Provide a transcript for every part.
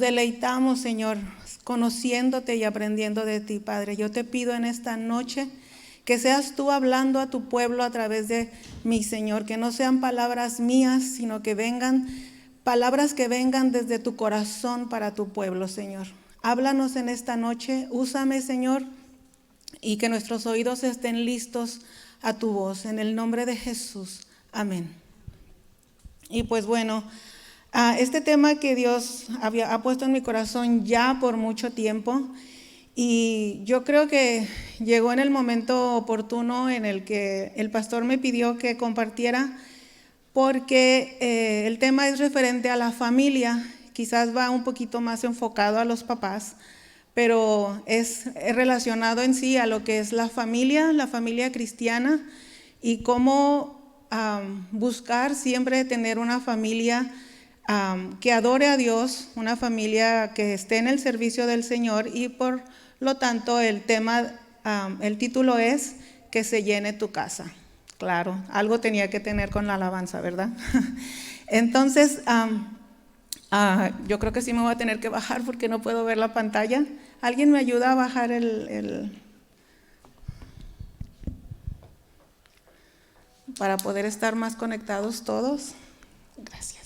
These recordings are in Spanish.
deleitamos, Señor, conociéndote y aprendiendo de ti, Padre. Yo te pido en esta noche que seas tú hablando a tu pueblo a través de mí, Señor, que no sean palabras mías, sino que vengan palabras que vengan desde tu corazón para tu pueblo, Señor. Háblanos en esta noche, úsame, Señor, y que nuestros oídos estén listos a tu voz. En el nombre de Jesús. Amén. Y pues bueno, este tema que Dios ha puesto en mi corazón ya por mucho tiempo, y yo creo que llegó en el momento oportuno en el que el pastor me pidió que compartiera, porque el tema es referente a la familia. Quizás va un poquito más enfocado a los papás, pero es relacionado en sí a lo que es la familia cristiana, y cómo buscar siempre tener una familia que adore a Dios, una familia que esté en el servicio del Señor, y por lo tanto el título es que se llene tu casa. Claro, algo tenía que tener con la alabanza, ¿verdad? Entonces, yo creo que sí me voy a tener que bajar porque no puedo ver la pantalla. ¿Alguien me ayuda a bajar para poder estar más conectados todos? Gracias.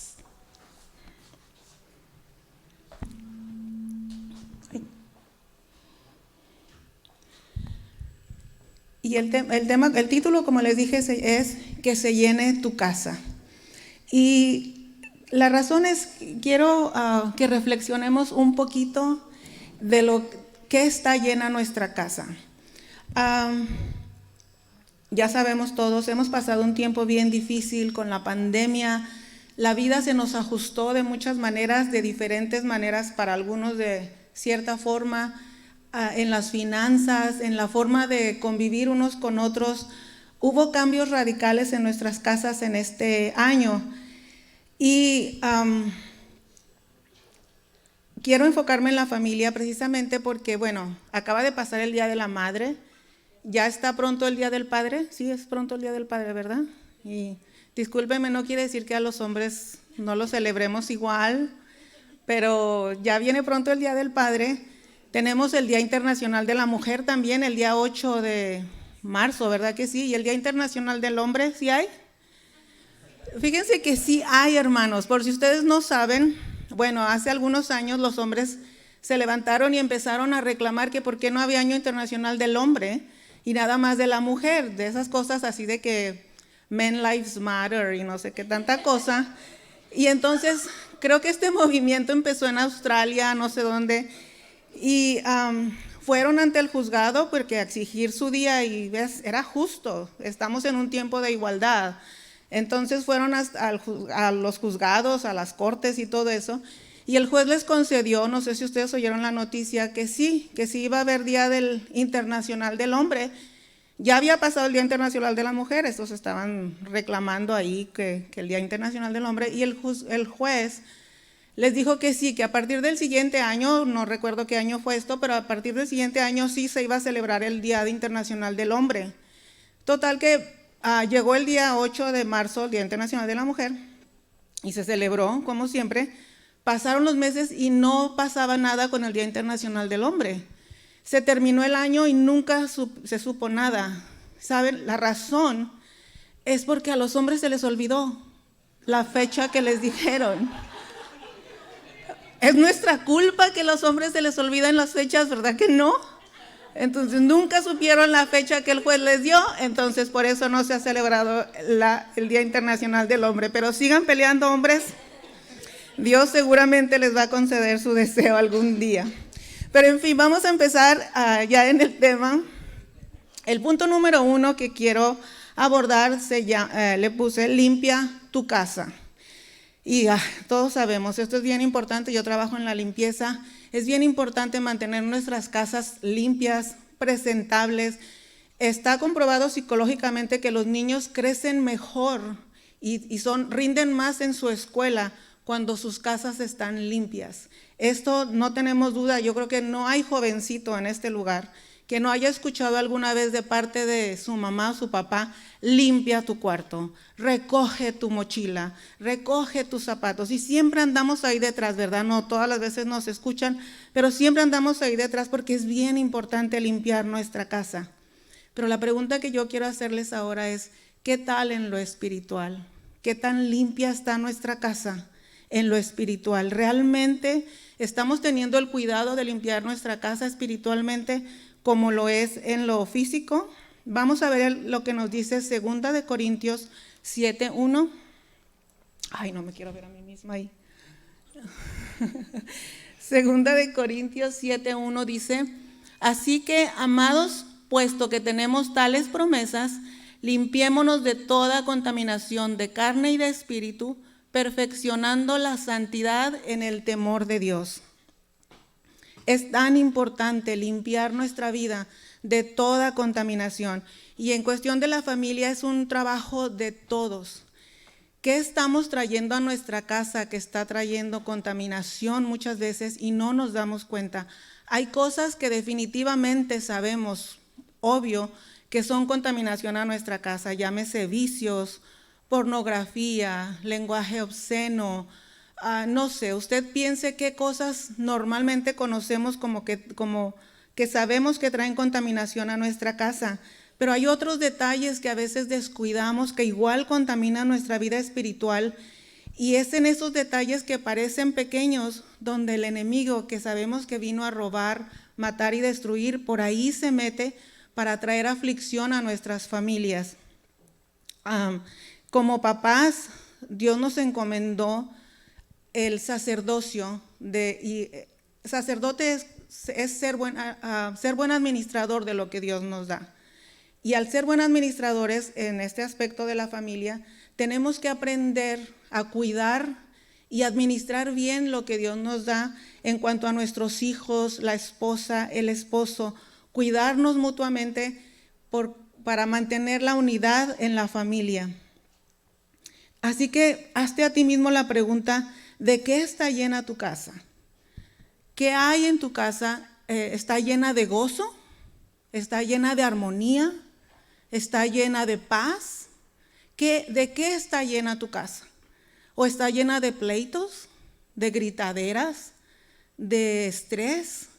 Y el título, como les dije, es que se llene tu casa. Y la razón es, quiero que reflexionemos un poquito de lo que está llena nuestra casa. Ya sabemos todos, hemos pasado un tiempo bien difícil con la pandemia. La vida se nos ajustó de muchas maneras, de diferentes maneras, para algunos de cierta forma, en las finanzas, en la forma de convivir unos con otros. Hubo cambios radicales en nuestras casas en este año. Y quiero enfocarme en la familia precisamente porque, bueno, acaba de pasar el Día de la Madre. Ya está pronto el Día del Padre. Sí, es pronto el Día del Padre, ¿verdad? Y discúlpeme, no quiere decir que a los hombres no lo celebremos igual, pero ya viene pronto el Día del Padre. Tenemos el Día Internacional de la Mujer también, el día 8 de marzo, ¿verdad que sí? ¿Y el Día Internacional del Hombre, sí hay? Fíjense que sí hay, hermanos. Por si ustedes no saben, bueno, hace algunos años los hombres se levantaron y empezaron a reclamar que por qué no había Año Internacional del Hombre y nada más de la mujer, de esas cosas así de que Men Lives Matter y no sé qué tanta cosa. Y entonces creo que este movimiento empezó en Australia, no sé dónde, y fueron ante el juzgado porque a exigir su día, y ves, era justo, estamos en un tiempo de igualdad. Entonces fueron a los juzgados, a las cortes y todo eso, y el juez les concedió, no sé si ustedes oyeron la noticia, que sí iba a haber Día Internacional del Hombre. Ya había pasado el Día Internacional de la Mujer, estos estaban reclamando ahí que el Día Internacional del Hombre, y el juez les dijo que sí, que a partir del siguiente año, no recuerdo qué año fue esto, pero a partir del siguiente año sí se iba a celebrar el Día Internacional del Hombre. Total que llegó el día 8 de marzo, el Día Internacional de la Mujer, y se celebró, como siempre. Pasaron los meses y no pasaba nada con el Día Internacional del Hombre. Se terminó el año y nunca se supo nada. ¿Saben? La razón es porque a los hombres se les olvidó la fecha que les dijeron. Es nuestra culpa que a los hombres se les olvidan las fechas, ¿verdad que no? Entonces nunca supieron la fecha que el juez les dio, entonces por eso no se ha celebrado el Día Internacional del Hombre. Pero sigan peleando, hombres. Dios seguramente les va a conceder su deseo algún día. Pero en fin, vamos a empezar ya en el tema. El punto número 1 que quiero abordar le puse limpia tu casa. Y todos sabemos, esto es bien importante, yo trabajo en la limpieza, es bien importante mantener nuestras casas limpias, presentables. Está comprobado psicológicamente que los niños crecen mejor y rinden más en su escuela cuando sus casas están limpias. Esto no tenemos duda, yo creo que no hay jovencito en este lugar que no haya escuchado alguna vez de parte de su mamá o su papá: limpia tu cuarto, recoge tu mochila, recoge tus zapatos. Y siempre andamos ahí detrás, ¿verdad? No todas las veces nos escuchan, pero siempre andamos ahí detrás porque es bien importante limpiar nuestra casa. Pero la pregunta que yo quiero hacerles ahora es: ¿qué tal en lo espiritual? ¿Qué tan limpia está nuestra casa en lo espiritual? ¿Realmente estamos teniendo el cuidado de limpiar nuestra casa espiritualmente como lo es en lo físico? Vamos a ver lo que nos dice 2 de Corintios 7:1. Ay, no me quiero ver a mí misma ahí. 2 de Corintios 7:1 dice: así que, amados, puesto que tenemos tales promesas, limpiémonos de toda contaminación de carne y de espíritu, perfeccionando la santidad en el temor de Dios. Es tan importante limpiar nuestra vida de toda contaminación. Y en cuestión de la familia es un trabajo de todos. ¿Qué estamos trayendo a nuestra casa que está trayendo contaminación muchas veces y no nos damos cuenta? Hay cosas que definitivamente sabemos, obvio, que son contaminación a nuestra casa, llámese vicios, pornografía, lenguaje obsceno, no sé, usted piense qué cosas normalmente conocemos como que sabemos que traen contaminación a nuestra casa, pero hay otros detalles que a veces descuidamos que igual contaminan nuestra vida espiritual, y es en esos detalles que parecen pequeños donde el enemigo, que sabemos que vino a robar, matar y destruir, por ahí se mete para traer aflicción a nuestras familias. Como papás, Dios nos encomendó el sacerdocio, sacerdote es ser buen administrador de lo que Dios nos da. Y al ser buen administradores en este aspecto de la familia, tenemos que aprender a cuidar y administrar bien lo que Dios nos da en cuanto a nuestros hijos, la esposa, el esposo, cuidarnos mutuamente para mantener la unidad en la familia. Así que hazte a ti mismo la pregunta: ¿de qué está llena tu casa? ¿Qué hay en tu casa? ¿Está llena de gozo? ¿Está llena de armonía? ¿Está llena de paz? ¿De qué está llena tu casa? ¿O está llena de pleitos, de gritaderas, de estrés?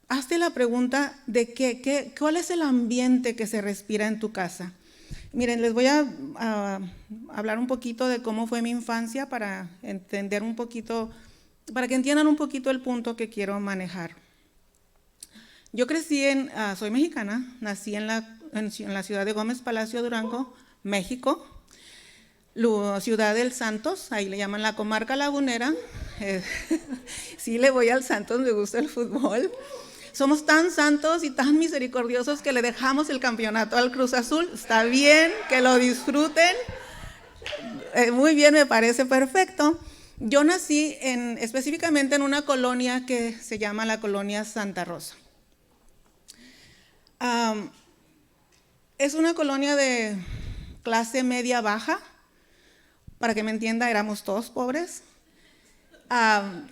Hazte la pregunta de cuál es el ambiente que se respira en tu casa. Miren, les voy a hablar un poquito de cómo fue mi infancia para entender un poquito, para que entiendan un poquito el punto que quiero manejar. Yo crecí soy mexicana, nací en la ciudad de Gómez Palacio, Durango, México, ciudad del Santos, ahí le llaman la comarca lagunera. Sí, le voy al Santos, me gusta el fútbol. Somos tan santos y tan misericordiosos que le dejamos el campeonato al Cruz Azul. Está bien, que lo disfruten. Muy bien, me parece perfecto. Yo nací específicamente en una colonia que se llama la colonia Santa Rosa. Es una colonia de clase media baja. Para que me entienda, éramos todos pobres.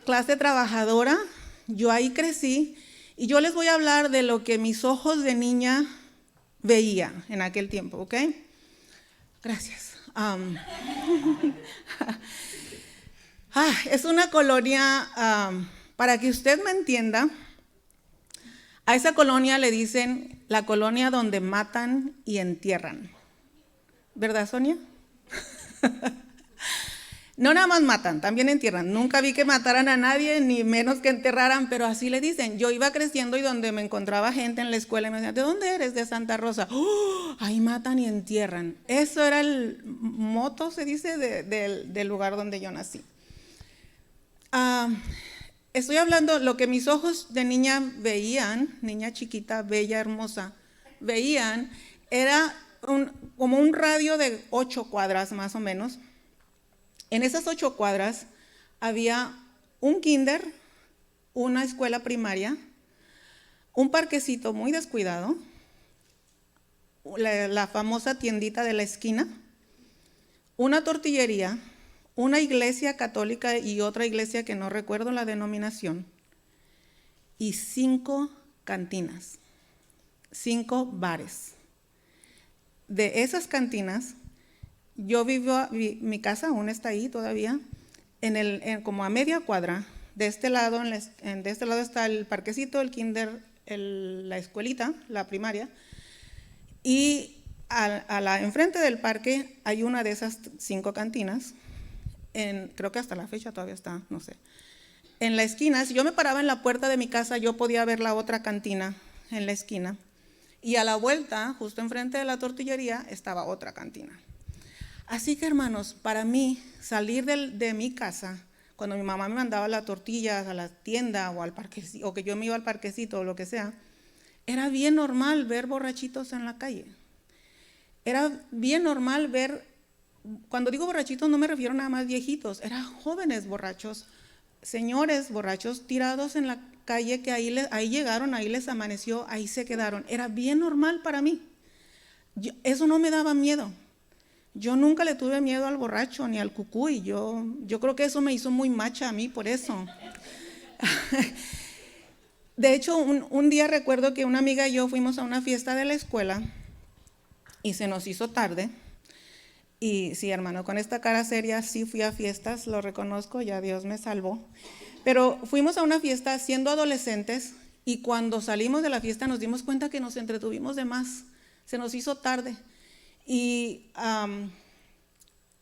Clase trabajadora. Yo ahí crecí. Y yo les voy a hablar de lo que mis ojos de niña veía en aquel tiempo, ¿ok? Gracias. Es una colonia, para que usted me entienda, a esa colonia le dicen la colonia donde matan y entierran. ¿Verdad, Sonia? No nada más matan, también entierran. Nunca vi que mataran a nadie, ni menos que enterraran, pero así le dicen. Yo iba creciendo y donde me encontraba gente en la escuela y me decían: ¿de dónde eres? De Santa Rosa. ¡Oh! Ahí matan y entierran. Eso era el moto, se dice, del lugar donde yo nací. Estoy hablando, lo que mis ojos de niña veían, niña chiquita, bella, hermosa, veían, era como un radio de 8 cuadras más o menos. En esas 8 cuadras había un kinder, una escuela primaria, un parquecito muy descuidado, la famosa tiendita de la esquina, una tortillería, una iglesia católica y otra iglesia que no recuerdo la denominación, y 5 cantinas. 5 bares. De esas cantinas, mi casa aún está ahí todavía, como a media cuadra. De este lado está el parquecito, el kinder, la escuelita, la primaria, y enfrente del parque hay una de esas 5 cantinas, creo que hasta la fecha todavía está, no sé. En la esquina, si yo me paraba en la puerta de mi casa, yo podía ver la otra cantina en la esquina, y a la vuelta, justo enfrente de la tortillería, estaba otra cantina. Así que, hermanos, para mí, salir de mi casa, cuando mi mamá me mandaba las tortillas a la tienda o al parquecito, o que yo me iba al parquecito o lo que sea, era bien normal ver borrachitos en la calle. Era bien normal ver, cuando digo borrachitos no me refiero nada más viejitos, eran jóvenes borrachos, señores borrachos tirados en la calle que ahí llegaron, ahí les amaneció, ahí se quedaron. Era bien normal para mí. Eso no me daba miedo. Yo nunca le tuve miedo al borracho ni al cucuy. Yo creo que eso me hizo muy macha a mí por eso. De hecho, un día recuerdo que una amiga y yo fuimos a una fiesta de la escuela y se nos hizo tarde. Y sí, hermano, con esta cara seria sí fui a fiestas, lo reconozco, ya Dios me salvó. Pero fuimos a una fiesta siendo adolescentes y cuando salimos de la fiesta nos dimos cuenta que nos entretuvimos de más. Se nos hizo tarde. Y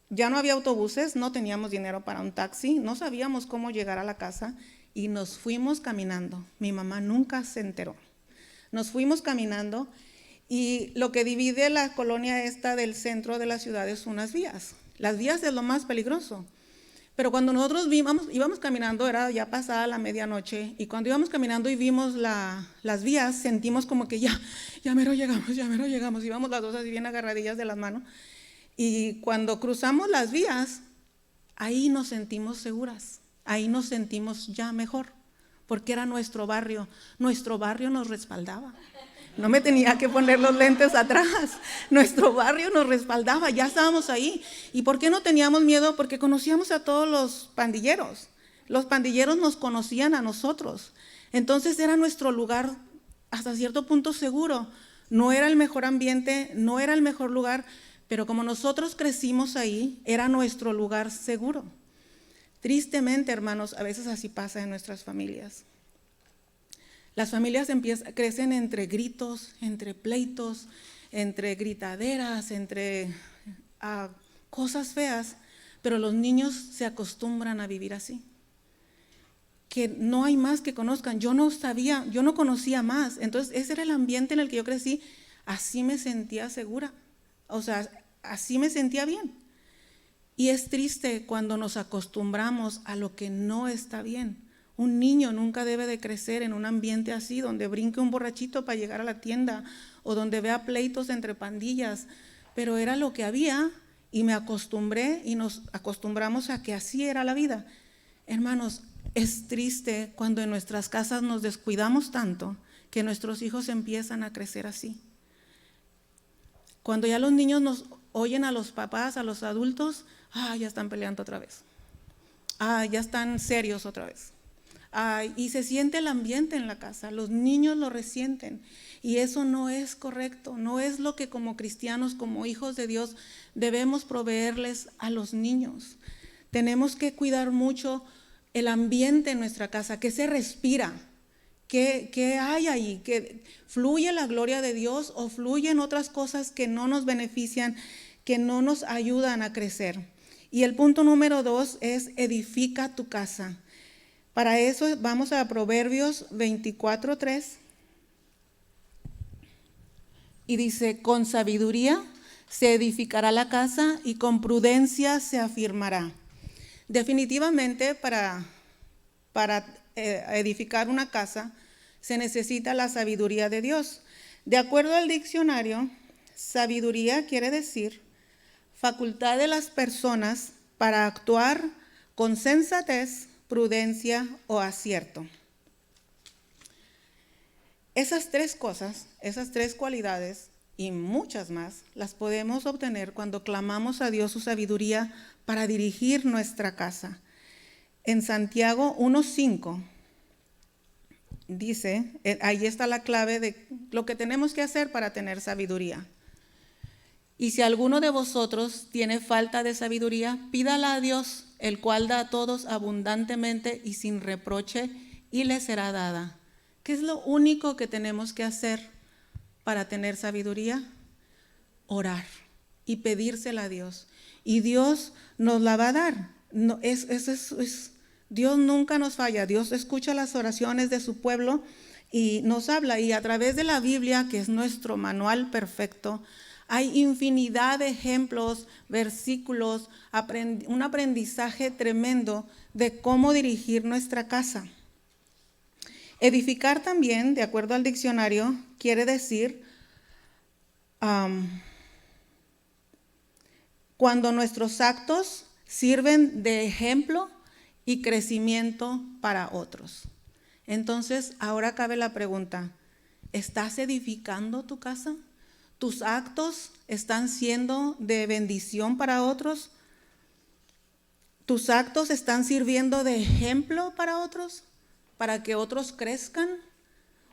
ya no había autobuses, no teníamos dinero para un taxi, no sabíamos cómo llegar a la casa y nos fuimos caminando. Mi mamá nunca se enteró. Nos fuimos caminando y lo que divide la colonia esta del centro de la ciudad es unas vías. Las vías es lo más peligroso. Pero cuando nosotros íbamos caminando, era ya pasada la medianoche, y cuando íbamos caminando y vimos las vías, sentimos como que ya mero llegamos, íbamos las dos así bien agarradillas de las manos, y cuando cruzamos las vías, ahí nos sentimos seguras, ahí nos sentimos ya mejor, porque era nuestro barrio nos respaldaba. No me tenía que poner los lentes atrás. Nuestro barrio nos respaldaba, ya estábamos ahí. ¿Y por qué no teníamos miedo? Porque conocíamos a todos los pandilleros. Los pandilleros nos conocían a nosotros. Entonces era nuestro lugar hasta cierto punto seguro. No era el mejor ambiente, no era el mejor lugar, pero como nosotros crecimos ahí, era nuestro lugar seguro. Tristemente, hermanos, a veces así pasa en nuestras familias. Las familias crecen entre gritos, entre pleitos, entre gritaderas, entre cosas feas, pero los niños se acostumbran a vivir así. Que no hay más que conozcan. Yo no conocía más. Entonces ese era el ambiente en el que yo crecí. Así me sentía segura. O sea, así me sentía bien. Y es triste cuando nos acostumbramos a lo que no está bien. Un niño nunca debe de crecer en un ambiente así, donde brinque un borrachito para llegar a la tienda o donde vea pleitos entre pandillas, pero era lo que había y me acostumbré y nos acostumbramos a que así era la vida. Hermanos, es triste cuando en nuestras casas nos descuidamos tanto que nuestros hijos empiezan a crecer así. Cuando ya los niños nos oyen a los papás, a los adultos, ya están peleando otra vez, ya están serios otra vez. Y se siente el ambiente en la casa, los niños lo resienten y eso no es correcto, no es lo que como cristianos, como hijos de Dios debemos proveerles a los niños. Tenemos que cuidar mucho el ambiente en nuestra casa, que se respira, que hay ahí, que fluye la gloria de Dios o fluyen otras cosas que no nos benefician, que no nos ayudan a crecer. Y el punto número 2 es edifica tu casa. Para eso vamos a Proverbios 24:3 y dice, con sabiduría se edificará la casa y con prudencia se afirmará. Definitivamente para edificar una casa se necesita la sabiduría de Dios. De acuerdo al diccionario, sabiduría quiere decir facultad de las personas para actuar con sensatez, prudencia o acierto. Esas 3 cosas, esas 3 cualidades y muchas más las podemos obtener cuando clamamos a Dios su sabiduría para dirigir nuestra casa. En Santiago 1:5 dice, ahí está la clave de lo que tenemos que hacer para tener sabiduría. Y si alguno de vosotros tiene falta de sabiduría, pídala a Dios, el cual da a todos abundantemente y sin reproche, y le será dada. ¿Qué es lo único que tenemos que hacer para tener sabiduría? Orar y pedírsela a Dios. Y Dios nos la va a dar. No, Dios nunca nos falla. Dios escucha las oraciones de su pueblo y nos habla. Y a través de la Biblia, que es nuestro manual perfecto, hay infinidad de ejemplos, versículos, un aprendizaje tremendo de cómo dirigir nuestra casa. Edificar también, de acuerdo al diccionario, quiere decir cuando nuestros actos sirven de ejemplo y crecimiento para otros. Entonces, ahora cabe la pregunta, ¿estás edificando tu casa? ¿Tus actos están siendo de bendición para otros? ¿Tus actos están sirviendo de ejemplo para otros? ¿Para que otros crezcan?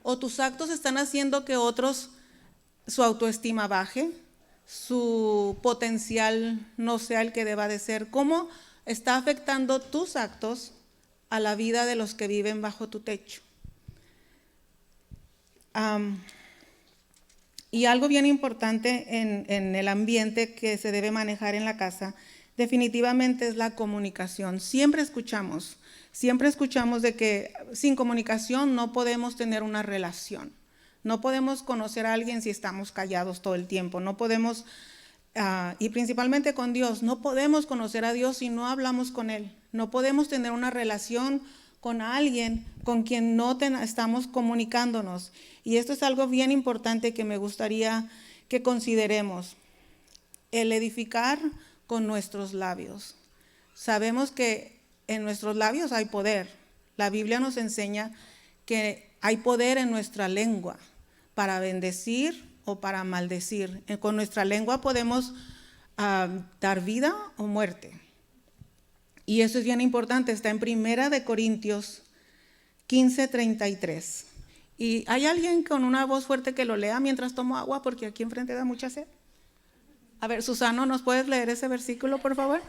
¿O tus actos están haciendo que otros, su autoestima baje, su potencial no sea el que deba de ser? ¿Cómo está afectando tus actos a la vida de los que viven bajo tu techo? Y algo bien importante en el ambiente que se debe manejar en la casa, definitivamente es la comunicación. Siempre escuchamos de que sin comunicación no podemos tener una relación. No podemos conocer a alguien si estamos callados todo el tiempo. No podemos, y principalmente con Dios, no podemos conocer a Dios si no hablamos con Él. No podemos tener una relación con alguien con quien no estamos comunicándonos. Y esto es algo bien importante que me gustaría que consideremos. El edificar con nuestros labios. Sabemos que en nuestros labios hay poder. La Biblia nos enseña que hay poder en nuestra lengua para bendecir o para maldecir. Con nuestra lengua podemos dar vida o muerte. Y eso es bien importante, está en 1 Corintios 15:33. ¿Y hay alguien con una voz fuerte que lo lea mientras tomo agua? Porque aquí enfrente da mucha sed. A ver, Susano, ¿nos puedes leer ese versículo, por favor?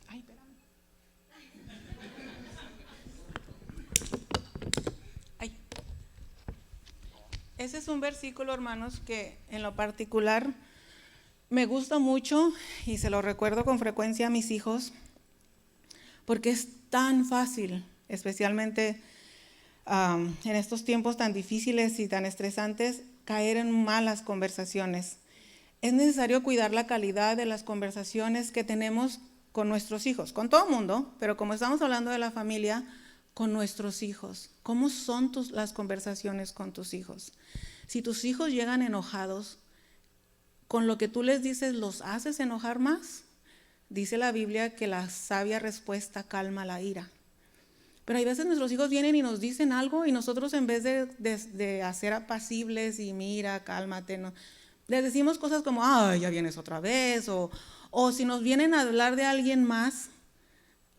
Ay, espérame. Ay. Ese es un versículo, hermanos, que en lo particular me gusta mucho y se lo recuerdo con frecuencia a mis hijos, porque es tan fácil, especialmente en estos tiempos tan difíciles y tan estresantes, caer en malas conversaciones. Es necesario cuidar la calidad de las conversaciones que tenemos con nuestros hijos, con todo el mundo, pero como estamos hablando de la familia, con nuestros hijos. ¿Cómo son las conversaciones con tus hijos? Si tus hijos llegan enojados, con lo que tú les dices, ¿los haces enojar más? Dice la Biblia que la sabia respuesta calma la ira. Pero hay veces nuestros hijos vienen y nos dicen algo y nosotros en vez de hacer apacibles y mira, cálmate, no, les decimos cosas como, ay, ya vienes otra vez, o si nos vienen a hablar de alguien más,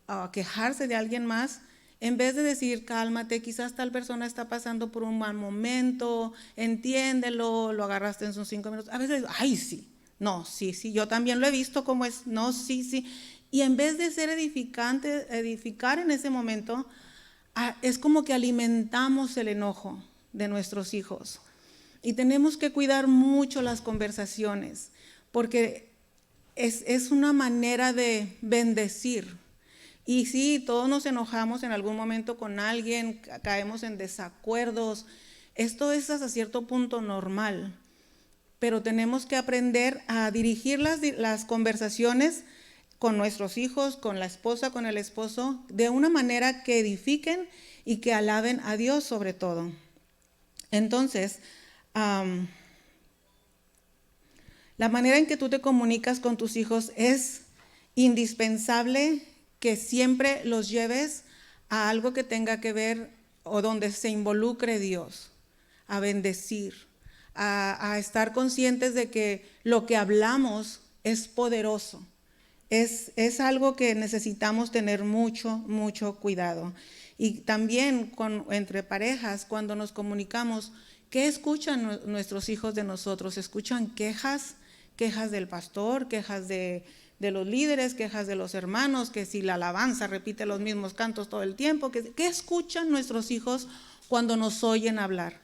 a quejarse de alguien más, en vez de decir, cálmate, quizás tal persona está pasando por un mal momento, entiéndelo, lo agarraste en sus 5 minutos. A veces, ay, sí, no, sí, yo también lo he visto como es, no, sí. Y en vez de ser edificar en ese momento, es como que alimentamos el enojo de nuestros hijos. Y tenemos que cuidar mucho las conversaciones, porque es una manera de bendecir. Y sí, todos nos enojamos en algún momento con alguien, caemos en desacuerdos. Esto es hasta cierto punto normal, pero tenemos que aprender a dirigir las conversaciones con nuestros hijos, con la esposa, con el esposo, de una manera que edifiquen y que alaben a Dios sobre todo. Entonces, la manera en que tú te comunicas con tus hijos es indispensable que siempre los lleves a algo que tenga que ver o donde se involucre Dios, a bendecir, a estar conscientes de que lo que hablamos es poderoso Es algo que necesitamos tener mucho, mucho cuidado. Y también entre parejas, cuando nos comunicamos, ¿qué escuchan nuestros hijos de nosotros? ¿Escuchan quejas del pastor, quejas de los líderes, quejas de los hermanos, que si la alabanza repite los mismos cantos todo el tiempo? ¿Qué escuchan nuestros hijos cuando nos oyen hablar?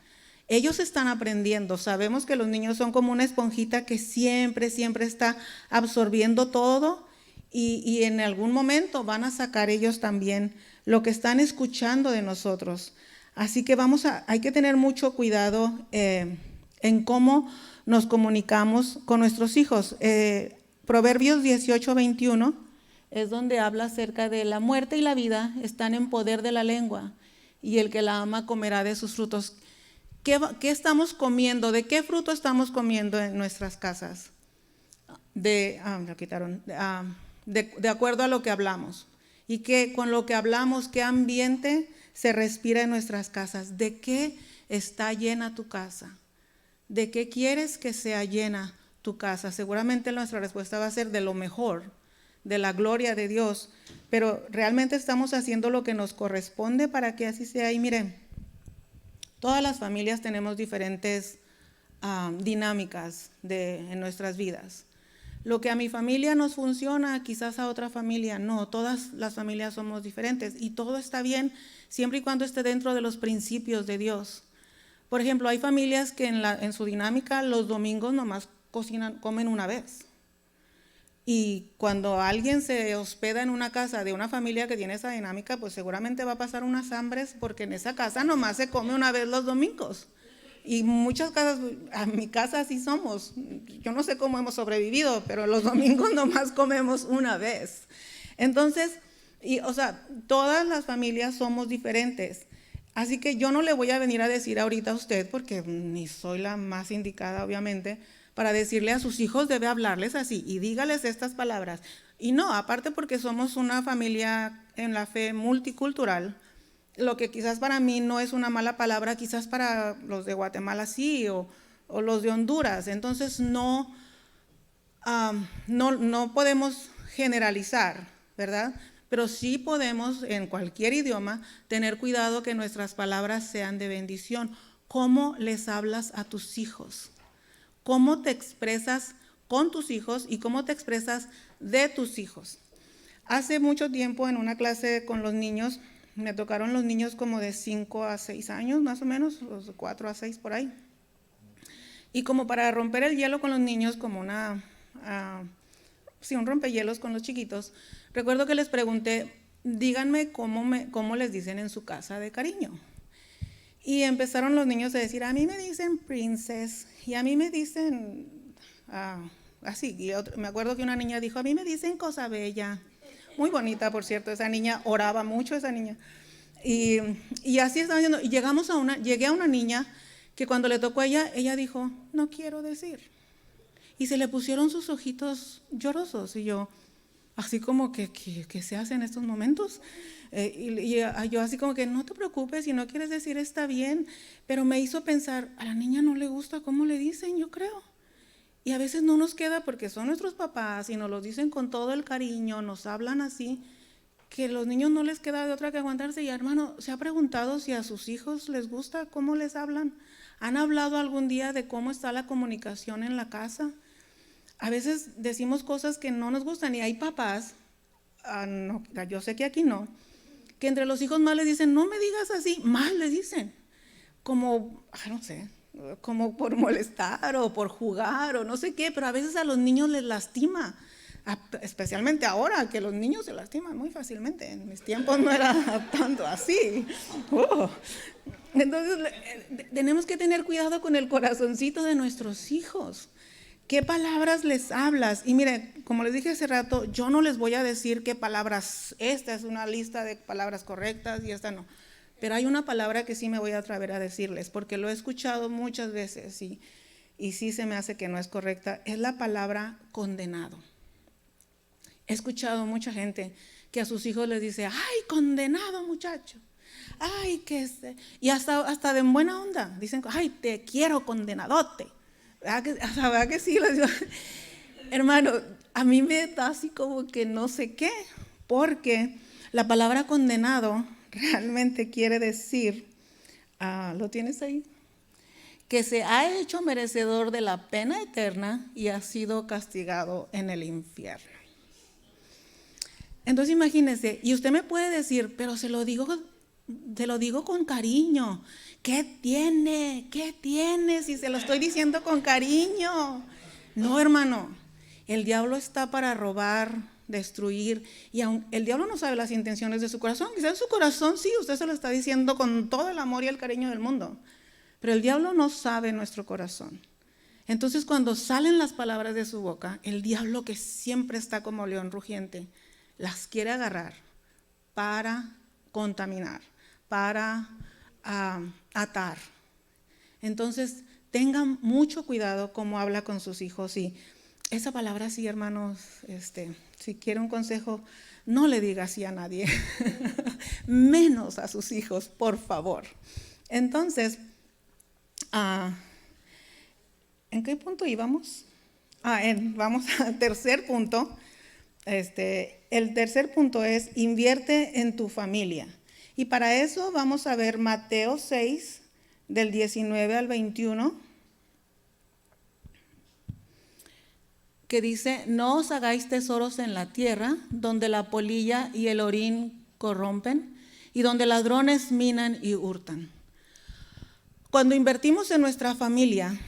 Ellos están aprendiendo. Sabemos que los niños son como una esponjita que siempre está absorbiendo todo, y en algún momento van a sacar ellos también lo que están escuchando de nosotros. Así que hay que tener mucho cuidado en cómo nos comunicamos con nuestros hijos. Proverbios 18:21 es donde habla acerca de la muerte y la vida están en poder de la lengua, y el que la ama comerá de sus frutos. ¿Qué estamos comiendo? ¿De qué fruto estamos comiendo en nuestras casas? De acuerdo a lo que hablamos. Y que con lo que hablamos, ¿qué ambiente se respira en nuestras casas? ¿De qué está llena tu casa? ¿De qué quieres que sea llena tu casa? Seguramente nuestra respuesta va a ser de lo mejor, de la gloria de Dios, pero realmente estamos haciendo lo que nos corresponde para que así sea. Y miren, todas las familias tenemos diferentes dinámicas en nuestras vidas. Lo que a mi familia nos funciona, quizás a otra familia no. Todas las familias somos diferentes y todo está bien siempre y cuando esté dentro de los principios de Dios. Por ejemplo, hay familias que en su dinámica los domingos nomás comen una vez. Y cuando alguien se hospeda en una casa de una familia que tiene esa dinámica, pues seguramente va a pasar unas hambres, porque en esa casa nomás se come una vez los domingos. Y muchas casas, a mi casa así somos. Yo no sé cómo hemos sobrevivido, pero los domingos nomás comemos una vez. Entonces, todas las familias somos diferentes. Así que yo no le voy a venir a decir ahorita a usted, porque ni soy la más indicada, obviamente, para decirle a sus hijos debe hablarles así y dígales estas palabras. Y no, aparte porque somos una familia en la fe multicultural, lo que quizás para mí no es una mala palabra, quizás para los de Guatemala sí, o los de Honduras. Entonces no podemos generalizar, ¿verdad? Pero sí podemos en cualquier idioma tener cuidado que nuestras palabras sean de bendición. ¿Cómo les hablas a tus hijos? ¿Cómo te expresas con tus hijos y cómo te expresas de tus hijos? Hace mucho tiempo en una clase con los niños, me tocaron los niños como de 5 a 6 años, más o menos, los de 4 a 6 por ahí. Y como para romper el hielo con los niños, como un rompehielos con los chiquitos, recuerdo que les pregunté, díganme cómo les dicen en su casa de cariño. Y empezaron los niños a decir, a mí me dicen princess, y a mí me dicen así. Y me acuerdo que una niña dijo, a mí me dicen cosa bella. Muy bonita, por cierto, esa niña, oraba mucho esa niña. Y así estaba yendo. Y llegué a una niña que cuando le tocó a ella dijo, no quiero decir. Y se le pusieron sus ojitos llorosos. Y yo, así como que se hace en estos momentos. Y yo así como que no te preocupes, si no quieres decir está bien. Pero me hizo pensar, a la niña no le gusta cómo le dicen, yo creo. Y a veces no nos queda porque son nuestros papás y nos lo dicen con todo el cariño, nos hablan así, que a los niños no les queda de otra que aguantarse. Y hermano, ¿se ha preguntado si a sus hijos les gusta cómo les hablan? ¿Han hablado algún día de cómo está la comunicación en la casa? A veces decimos cosas que no nos gustan y hay papás, no, yo sé que aquí no, que entre los hijos más les dicen, no me digas así, más les dicen, como, no sé, como por molestar o por jugar o no sé qué, pero a veces a los niños les lastima, especialmente ahora que los niños se lastiman muy fácilmente. En mis tiempos no era tanto así. Entonces tenemos que tener cuidado con el corazoncito de nuestros hijos. ¿Qué palabras les hablas? Y mire, como les dije hace rato, yo no les voy a decir qué palabras, esta es una lista de palabras correctas y esta no. Pero hay una palabra que sí me voy a atrever a decirles, porque lo he escuchado muchas veces y sí se me hace que no es correcta. Es la palabra condenado. He escuchado mucha gente que a sus hijos les dice, ¡ay, condenado muchacho! ¡Ay, y hasta de buena onda! Dicen, ¡ay, te quiero condenadote! ¿Verdad que sí? Hermano, a mí me da así como que no sé qué, porque la palabra condenado realmente quiere decir, ¿lo tienes ahí? Que se ha hecho merecedor de la pena eterna y ha sido castigado en el infierno. Entonces imagínense, y usted me puede decir, pero se lo digo con cariño. ¿Qué tiene? ¿Qué tiene si se lo estoy diciendo con cariño? No, hermano, el diablo está para robar, destruir, y el diablo no sabe las intenciones de su corazón. Quizás en su corazón sí, usted se lo está diciendo con todo el amor y el cariño del mundo, pero el diablo no sabe nuestro corazón. Entonces cuando salen las palabras de su boca, el diablo, que siempre está como león rugiente, las quiere agarrar para contaminar, para atar. Entonces tengan mucho cuidado cómo habla con sus hijos. Y esa palabra sí, hermanos, si quiere un consejo, no le diga así a nadie, menos a sus hijos, por favor. Entonces, ¿en qué punto íbamos? Vamos al tercer punto. El tercer punto es: invierte en tu familia. Y para eso vamos a ver Mateo 6, del 19 al 21, que dice: no os hagáis tesoros en la tierra, donde la polilla y el orín corrompen, y donde ladrones minan y hurtan. Cuando invertimos en nuestra familia,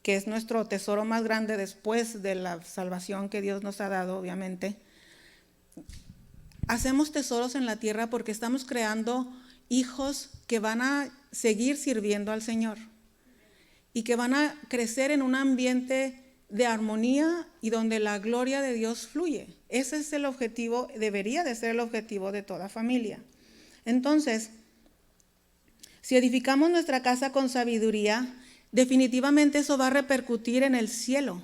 que es nuestro tesoro más grande después de la salvación que Dios nos ha dado, obviamente, hacemos tesoros en la tierra porque estamos creando hijos que van a seguir sirviendo al Señor y que van a crecer en un ambiente de armonía y donde la gloria de Dios fluye. Ese es el objetivo, debería de ser el objetivo de toda familia. Entonces, si edificamos nuestra casa con sabiduría, definitivamente eso va a repercutir en el cielo.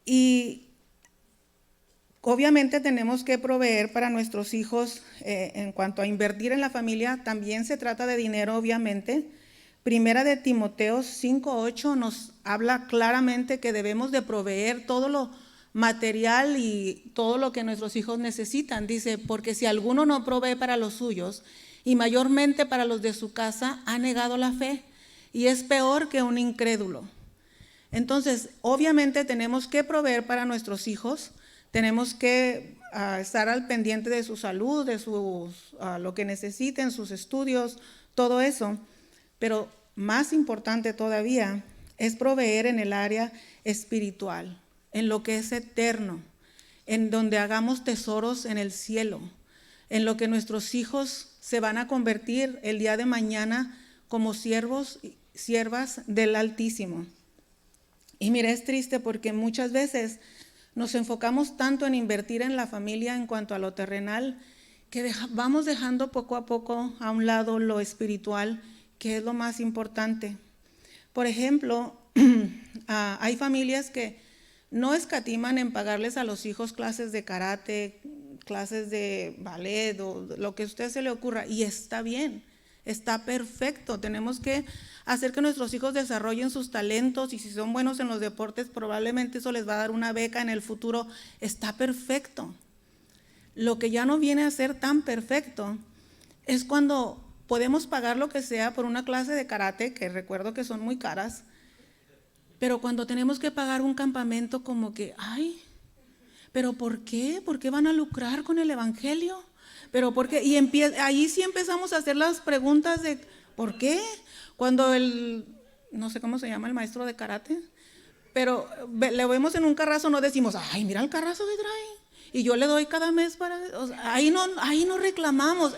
Y obviamente tenemos que proveer para nuestros hijos. En cuanto a invertir en la familia, también se trata de dinero, obviamente. Primera de Timoteo 5:8 nos habla claramente que debemos de proveer todo lo material y todo lo que nuestros hijos necesitan. Dice: porque si alguno no provee para los suyos, y mayormente para los de su casa, ha negado la fe y es peor que un incrédulo. Entonces, obviamente tenemos que proveer para nuestros hijos, tenemos que estar al pendiente de su salud, de lo que necesiten, sus estudios, todo eso. Pero más importante todavía es proveer en el área espiritual, en lo que es eterno, en donde hagamos tesoros en el cielo, en lo que nuestros hijos se van a convertir el día de mañana como siervos y siervas del Altísimo. Y mire, es triste porque muchas veces nos enfocamos tanto en invertir en la familia en cuanto a lo terrenal, que vamos dejando poco a poco a un lado lo espiritual, que es lo más importante. Por ejemplo, hay familias que no escatiman en pagarles a los hijos clases de karate, clases de ballet o lo que a usted se le ocurra, y está bien, está perfecto. Tenemos que hacer que nuestros hijos desarrollen sus talentos, y si son buenos en los deportes, probablemente eso les va a dar una beca en el futuro. Está perfecto. Lo que ya no viene a ser tan perfecto es cuando podemos pagar lo que sea por una clase de karate, que recuerdo que son muy caras, pero cuando tenemos que pagar un campamento, como que, ay, ¿pero por qué? ¿Por qué van a lucrar con el evangelio? ¿Pero por qué? Y ahí sí empezamos a hacer las preguntas de ¿por qué? Cuando no sé cómo se llama el maestro de karate, pero le vemos en un carrazo, no decimos, ay, mira el carrazo que trae, y yo le doy cada mes para… O sea, ahí no reclamamos,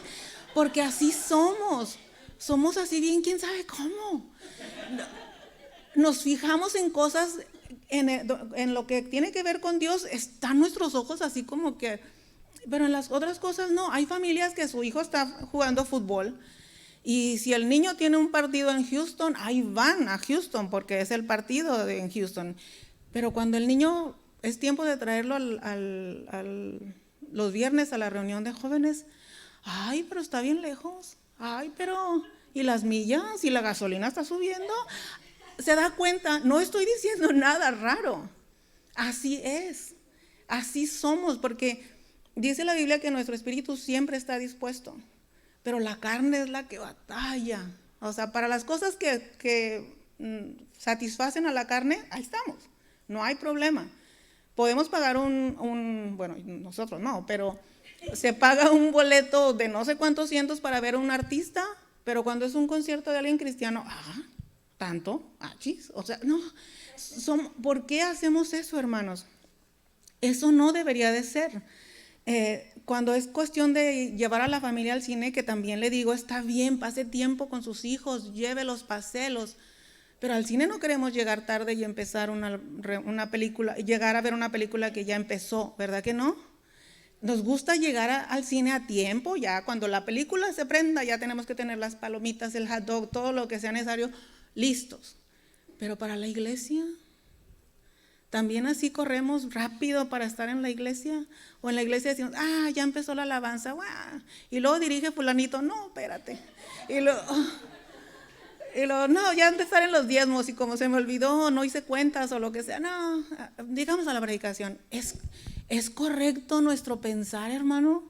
porque así somos así bien, quién sabe cómo. Nos fijamos en cosas, en lo que tiene que ver con Dios, están nuestros ojos así como que… Pero en las otras cosas no. Hay familias que su hijo está jugando fútbol y si el niño tiene un partido en Houston, ahí van a Houston porque es el partido en Houston. Pero cuando el niño es tiempo de traerlo los viernes a la reunión de jóvenes, ay, pero está bien lejos. Ay, pero ¿y las millas? ¿Y la gasolina está subiendo? Se da cuenta, no estoy diciendo nada raro. Así es, así somos, porque dice la Biblia que nuestro espíritu siempre está dispuesto, pero la carne es la que batalla. O sea, para las cosas que satisfacen a la carne, ahí estamos, no hay problema. Podemos pagar bueno, nosotros no, pero se paga un boleto de no sé cuántos cientos para ver a un artista, pero cuando es un concierto de alguien cristiano, tanto, chis, o sea, no, ¿por qué hacemos eso, hermanos? Eso no debería de ser. Cuando es cuestión de llevar a la familia al cine, que también le digo, está bien, pase tiempo con sus hijos, llévelos, paselos, pero al cine no queremos llegar tarde y empezar una película, llegar a ver una película que ya empezó, ¿verdad que no? Nos gusta llegar al cine a tiempo, ya cuando la película se prenda ya tenemos que tener las palomitas, el hot dog, todo lo que sea necesario, listos. Pero para la iglesia, también así corremos rápido para estar en la iglesia, o en la iglesia decimos, ya empezó la alabanza, y luego dirige fulanito, no, espérate, y luego, no, ya empezar en los diezmos, y como se me olvidó, no hice cuentas o lo que sea, no, digamos a la predicación. ¿Es correcto nuestro pensar, hermano?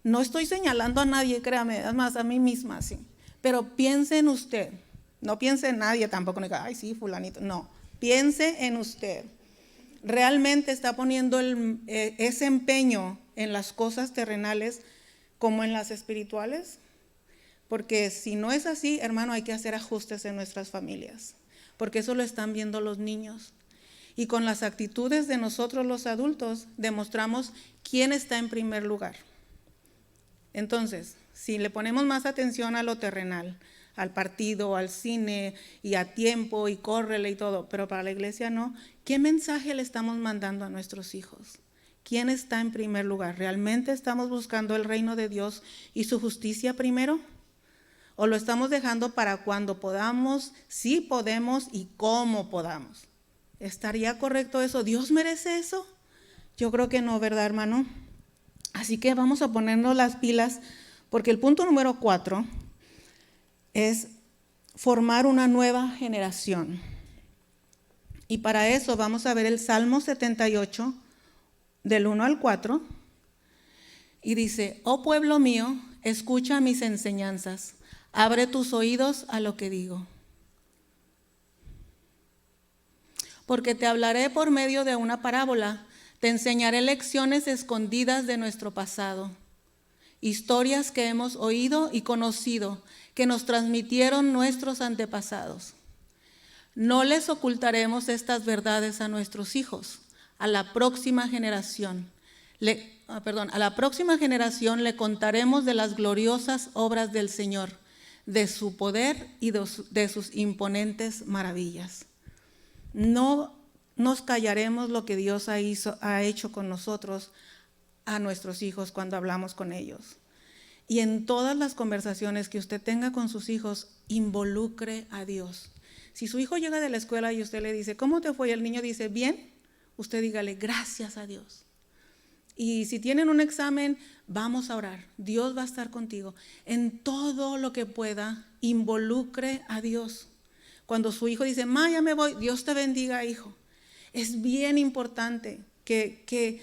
No estoy señalando a nadie, créame, además a mí misma, sí, pero piense en usted, no piense en nadie tampoco, no diga, sí, fulanito, no, piense en usted. ¿Realmente está poniendo ese empeño en las cosas terrenales como en las espirituales? Porque si no es así, hermano, hay que hacer ajustes en nuestras familias, porque eso lo están viendo los niños. Y con las actitudes de nosotros los adultos demostramos quién está en primer lugar. Entonces, si le ponemos más atención a lo terrenal, al partido, al cine, y a tiempo, y córrele y todo, pero para la iglesia no, ¿qué mensaje le estamos mandando a nuestros hijos? ¿Quién está en primer lugar? ¿Realmente estamos buscando el reino de Dios y su justicia primero? ¿O lo estamos dejando para cuando podamos, si podemos y cómo podamos? ¿Estaría correcto eso? ¿Dios merece eso? Yo creo que no, ¿verdad, hermano? Así que vamos a ponernos las pilas, porque el punto número 4 es formar una nueva generación. Y para eso vamos a ver el Salmo 78, del 1 al 4, y dice, oh pueblo mío, escucha mis enseñanzas, abre tus oídos a lo que digo. Porque te hablaré por medio de una parábola, te enseñaré lecciones escondidas de nuestro pasado, historias que hemos oído y conocido, que nos transmitieron nuestros antepasados. No les ocultaremos estas verdades a nuestros hijos, a la próxima generación. A la próxima generación le contaremos de las gloriosas obras del Señor, de su poder y de sus imponentes maravillas. No nos callaremos lo que Dios ha hecho con nosotros, a nuestros hijos cuando hablamos con ellos. Y en todas las conversaciones que usted tenga con sus hijos, involucre a Dios. Si su hijo llega de la escuela y usted le dice, ¿cómo te fue? Y el niño dice, bien, usted dígale, gracias a Dios. Y si tienen un examen, vamos a orar. Dios va a estar contigo. En todo lo que pueda, involucre a Dios. Cuando su hijo dice, ya me voy, Dios te bendiga, hijo. Es bien importante que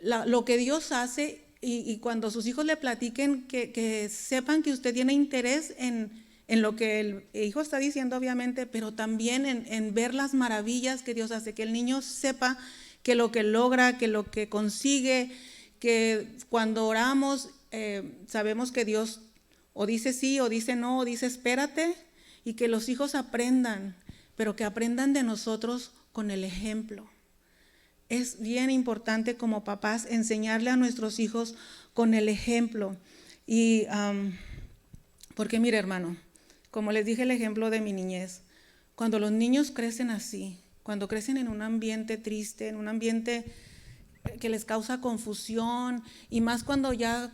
lo que Dios hace y cuando sus hijos le platiquen, que sepan que usted tiene interés en lo que el hijo está diciendo, obviamente, pero también en ver las maravillas que Dios hace, que el niño sepa que lo que logra, que lo que consigue, que cuando oramos sabemos que Dios o dice sí o dice no o dice espérate, y que los hijos aprendan, pero que aprendan de nosotros con el ejemplo. Es bien importante como papás enseñarle a nuestros hijos con el ejemplo. Y porque mire, hermano, como les dije el ejemplo de mi niñez, cuando los niños crecen así, cuando crecen en un ambiente triste, en un ambiente que les causa confusión, y más cuando ya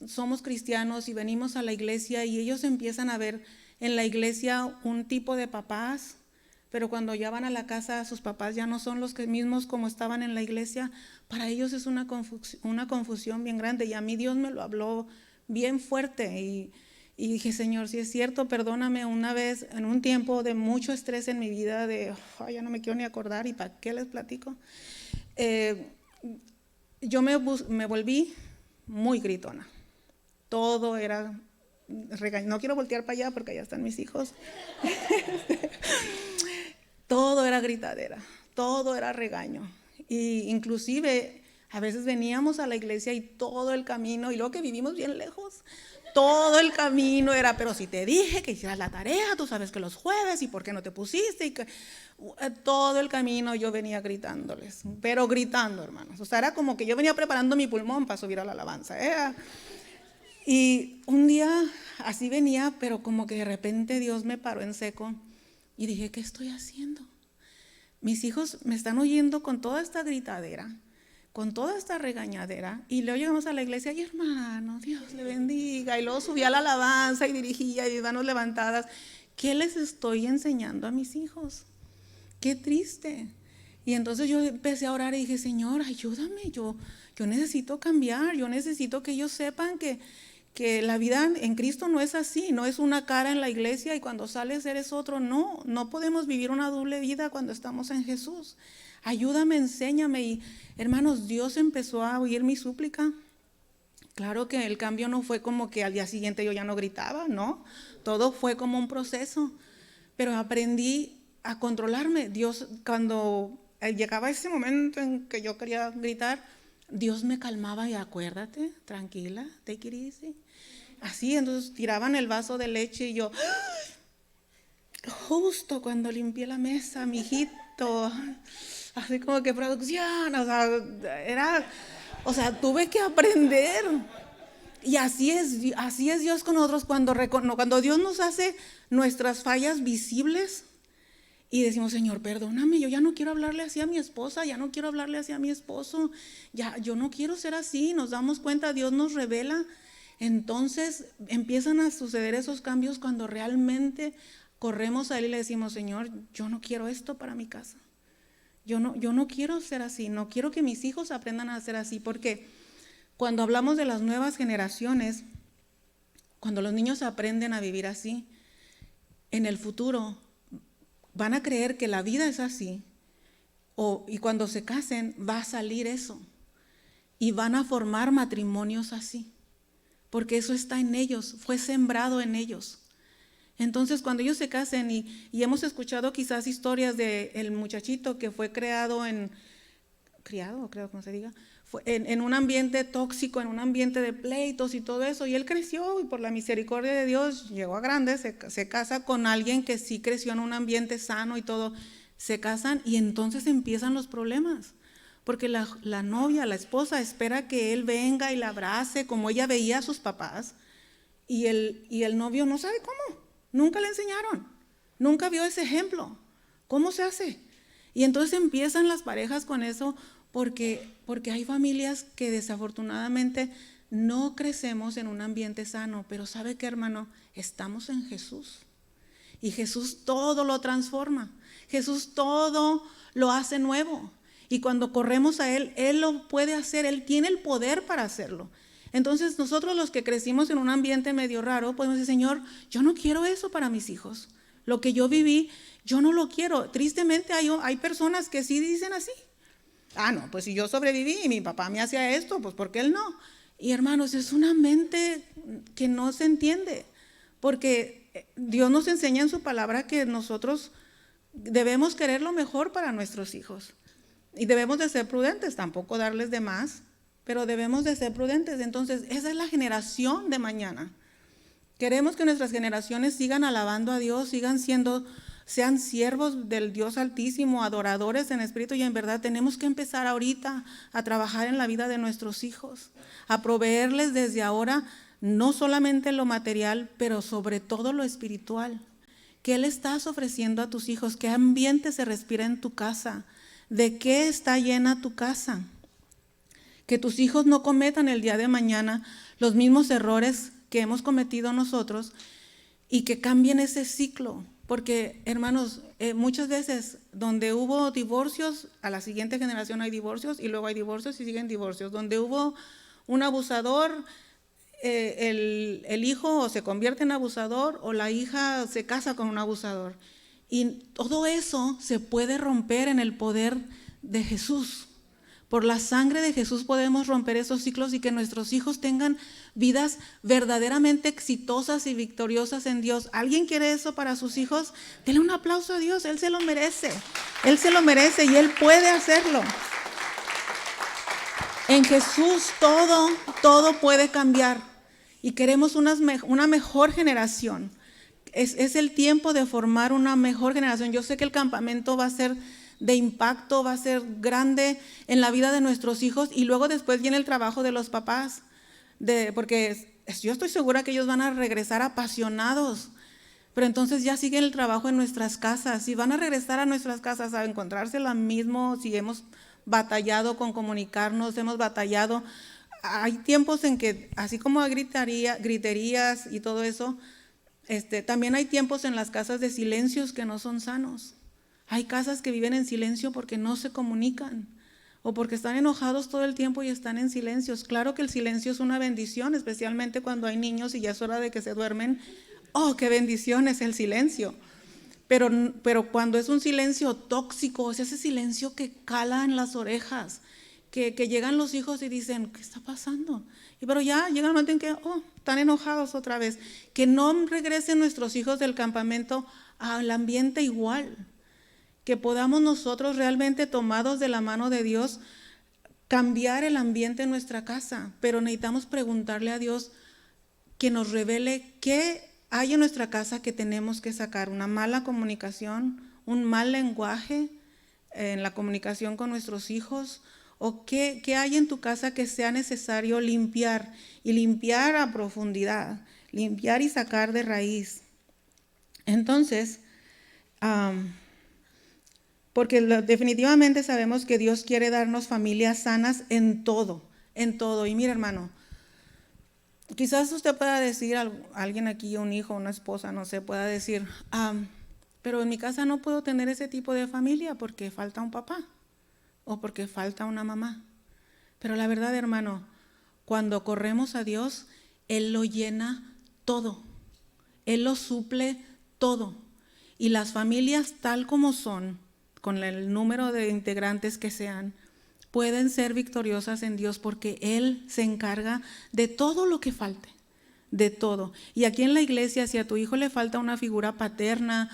somos cristianos y venimos a la iglesia y ellos empiezan a ver en la iglesia un tipo de papás, pero cuando ya van a la casa sus papás ya no son los mismos como estaban en la iglesia. Para ellos es una confusión bien grande, y a mí Dios me lo habló bien fuerte y dije, Señor, si es cierto, perdóname. Una vez en un tiempo de mucho estrés en mi vida, ya no me quiero ni acordar y para qué les platico, eh, yo me volví muy gritona. Todo era regaño. No quiero voltear para allá porque allá están mis hijos. Todo era gritadera, todo era regaño. Y inclusive a veces veníamos a la iglesia y todo el camino, y luego que vivimos bien lejos, todo el camino era, pero si te dije que hicieras la tarea, tú sabes que los jueves, y por qué no te pusiste, y que todo el camino yo venía gritándoles, pero gritando, hermanos. O sea, era como que yo venía preparando mi pulmón para subir a la alabanza. Y un día así venía, pero como que de repente Dios me paró en seco y dije, ¿qué estoy haciendo? Mis hijos me están oyendo con toda esta gritadera, con toda esta regañadera, y luego llegamos a la iglesia y hermano, Dios le bendiga, y luego subí a la alabanza y dirigía y mis manos levantadas. ¿Qué les estoy enseñando a mis hijos? Qué triste. Y entonces yo empecé a orar y dije, Señor, ayúdame, yo necesito cambiar, yo necesito que ellos sepan que la vida en Cristo no es así, no es una cara en la iglesia y cuando sales eres otro. No podemos vivir una doble vida cuando estamos en Jesús. Ayúdame, enséñame. Y hermanos, Dios empezó a oír mi súplica. Claro que el cambio no fue como que al día siguiente yo ya no gritaba, no. Todo fue como un proceso. Pero aprendí a controlarme. Dios, cuando llegaba ese momento en que yo quería gritar, Dios me calmaba y acuérdate, tranquila, take it easy. Así, entonces tiraban el vaso de leche y yo, justo cuando limpié la mesa, mi hijito, así como que producción, tuve que aprender. Y así es Dios con nosotros cuando Dios nos hace nuestras fallas visibles y decimos, Señor, perdóname, yo ya no quiero hablarle así a mi esposa, ya no quiero hablarle así a mi esposo, ya yo no quiero ser así. Nos damos cuenta, Dios nos revela. Entonces empiezan a suceder esos cambios cuando realmente corremos a Él y le decimos, Señor, yo no quiero esto para mi casa. Yo no quiero ser así, no quiero que mis hijos aprendan a ser así, porque cuando hablamos de las nuevas generaciones, cuando los niños aprenden a vivir así, en el futuro van a creer que la vida es así, y cuando se casen va a salir eso, y van a formar matrimonios así, porque eso está en ellos, fue sembrado en ellos. Entonces cuando ellos se casen, y hemos escuchado quizás historias del muchachito que fue criado, creo como se diga, en un ambiente tóxico, en un ambiente de pleitos y todo eso, y él creció y por la misericordia de Dios llegó a grande, se casa con alguien que sí creció en un ambiente sano y todo, se casan y entonces empiezan los problemas, porque la novia, la esposa espera que él venga y la abrace como ella veía a sus papás, y el novio no sabe cómo, nunca le enseñaron, nunca vio ese ejemplo, ¿cómo se hace? Y entonces empiezan las parejas con eso, porque hay familias que desafortunadamente no crecemos en un ambiente sano, pero ¿sabe qué, hermano? Estamos en Jesús y Jesús todo lo transforma, Jesús todo lo hace nuevo, y cuando corremos a Él, Él lo puede hacer, Él tiene el poder para hacerlo. Entonces nosotros los que crecimos en un ambiente medio raro, podemos decir, Señor, yo no quiero eso para mis hijos, lo que yo viví, yo no lo quiero. Tristemente hay personas que sí dicen así. No, pues si yo sobreviví y mi papá me hacía esto, pues ¿por qué él no? Y hermanos, es una mente que no se entiende, porque Dios nos enseña en su palabra que nosotros debemos querer lo mejor para nuestros hijos y debemos de ser prudentes, tampoco darles de más, pero debemos de ser prudentes. Entonces, esa es la generación de mañana. Queremos que nuestras generaciones sigan alabando a Dios, sean siervos del Dios Altísimo, adoradores en espíritu y en verdad. Tenemos que empezar ahorita a trabajar en la vida de nuestros hijos, a proveerles desde ahora no solamente lo material, pero sobre todo lo espiritual. ¿Qué le estás ofreciendo a tus hijos? ¿Qué ambiente se respira en tu casa? ¿De qué está llena tu casa? Que tus hijos no cometan el día de mañana los mismos errores que hemos cometido nosotros y que cambien ese ciclo. Porque, hermanos, muchas veces donde hubo divorcios, a la siguiente generación hay divorcios y luego hay divorcios y siguen divorcios. Donde hubo un abusador, el hijo o se convierte en abusador o la hija se casa con un abusador. Y todo eso se puede romper en el poder de Jesús. Por la sangre de Jesús podemos romper esos ciclos y que nuestros hijos tengan vidas verdaderamente exitosas y victoriosas en Dios. ¿Alguien quiere eso para sus hijos? Denle un aplauso a Dios, Él se lo merece. Él se lo merece y Él puede hacerlo. En Jesús todo puede cambiar y queremos una mejor generación. Es el tiempo de formar una mejor generación. Yo sé que el campamento va a ser de impacto, va a ser grande en la vida de nuestros hijos y luego después viene el trabajo de los papás, porque yo estoy segura que ellos van a regresar apasionados, pero entonces ya sigue el trabajo en nuestras casas y van a regresar a nuestras casas a encontrarse lo mismo, si hemos batallado con comunicarnos, hemos batallado. Hay tiempos en que, así como hay griterías y todo eso, también hay tiempos en las casas de silencios que no son sanos. Hay casas que viven en silencio porque no se comunican o porque están enojados todo el tiempo y están en silencios. Claro que el silencio es una bendición, especialmente cuando hay niños y ya es hora de que se duermen. ¡Oh, qué bendición es el silencio! Pero cuando es un silencio tóxico, es ese silencio que cala en las orejas, que llegan los hijos y dicen, ¿qué está pasando? Pero ya llega el momento en que, están enojados otra vez. Que no regresen nuestros hijos del campamento al ambiente igual. Que podamos nosotros realmente, tomados de la mano de Dios, cambiar el ambiente en nuestra casa. Pero necesitamos preguntarle a Dios que nos revele qué hay en nuestra casa que tenemos que sacar. Una mala comunicación, un mal lenguaje en la comunicación con nuestros hijos. ¿O qué hay en tu casa que sea necesario limpiar? Y limpiar a profundidad. Limpiar y sacar de raíz. Entonces, porque definitivamente sabemos que Dios quiere darnos familias sanas en todo. Y mira, hermano, quizás usted pueda decir, alguien aquí, un hijo, una esposa, no sé, pueda decir, pero en mi casa no puedo tener ese tipo de familia porque falta un papá o porque falta una mamá. Pero la verdad, hermano, cuando corremos a Dios, Él lo llena todo. Él lo suple todo. Y las familias tal como son, con el número de integrantes que sean, pueden ser victoriosas en Dios porque Él se encarga de todo lo que falte, de todo. Y aquí en la iglesia, si a tu hijo le falta una figura paterna,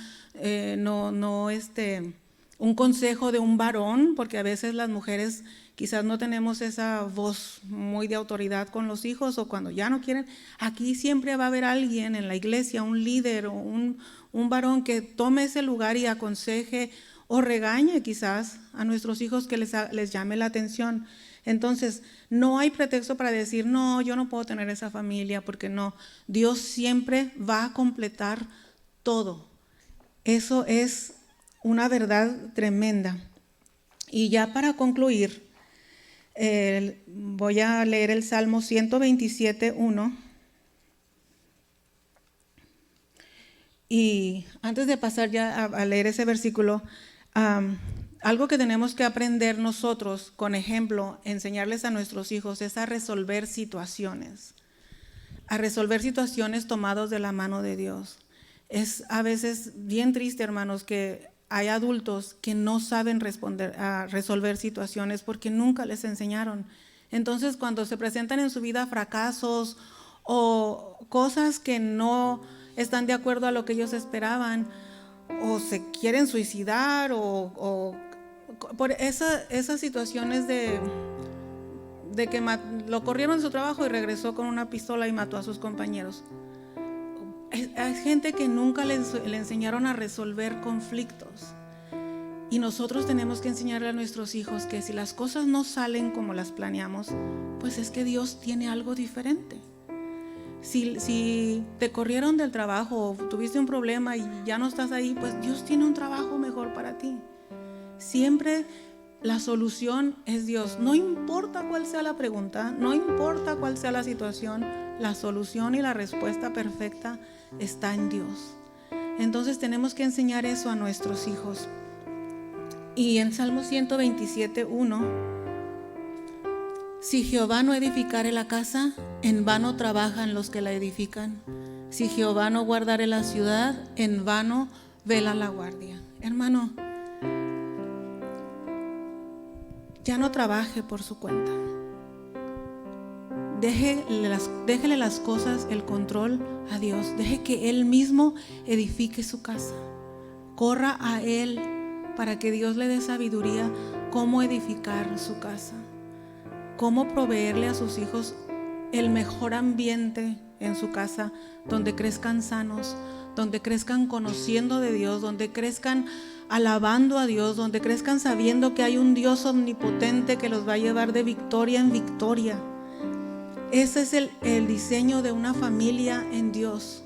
un consejo de un varón, porque a veces las mujeres quizás no tenemos esa voz muy de autoridad con los hijos o cuando ya no quieren, aquí siempre va a haber alguien en la iglesia, un líder o un varón que tome ese lugar y aconseje o regañe quizás a nuestros hijos, que les llame la atención. Entonces, no hay pretexto para decir, no, yo no puedo tener esa familia, porque no. Dios siempre va a completar todo. Eso es una verdad tremenda. Y ya para concluir, voy a leer el Salmo 127:1. Y antes de pasar ya a leer ese versículo, algo que tenemos que aprender nosotros, con ejemplo, enseñarles a nuestros hijos, es a resolver situaciones tomados de la mano de Dios. Es a veces bien triste, hermanos, que hay adultos que no saben resolver situaciones porque nunca les enseñaron. Entonces, cuando se presentan en su vida fracasos o cosas que no están de acuerdo a lo que ellos esperaban, o se quieren suicidar, o por esas situaciones de que lo corrieron de su trabajo y regresó con una pistola y mató a sus compañeros. Hay gente que nunca le enseñaron a resolver conflictos. Y nosotros tenemos que enseñarle a nuestros hijos que si las cosas no salen como las planeamos, pues es que Dios tiene algo diferente. Si te corrieron del trabajo o tuviste un problema y ya no estás ahí, pues Dios tiene un trabajo mejor para ti. Siempre la solución es Dios. No importa cuál sea la pregunta, no importa cuál sea la situación, la solución y la respuesta perfecta está en Dios. Entonces tenemos que enseñar eso a nuestros hijos. Y en Salmo 127:1, si Jehová no edificare la casa, en vano trabajan los que la edifican. Si Jehová no guardare la ciudad, en vano vela la guardia. Hermano, ya no trabaje por su cuenta. Déjele las cosas, el control a Dios. Deje que Él mismo edifique su casa. Corra a Él para que Dios le dé sabiduría cómo edificar su casa, cómo proveerle a sus hijos el mejor ambiente en su casa, donde crezcan sanos, donde crezcan conociendo de Dios, donde crezcan alabando a Dios, donde crezcan sabiendo que hay un Dios omnipotente que los va a llevar de victoria en victoria. Ese es el diseño de una familia en Dios.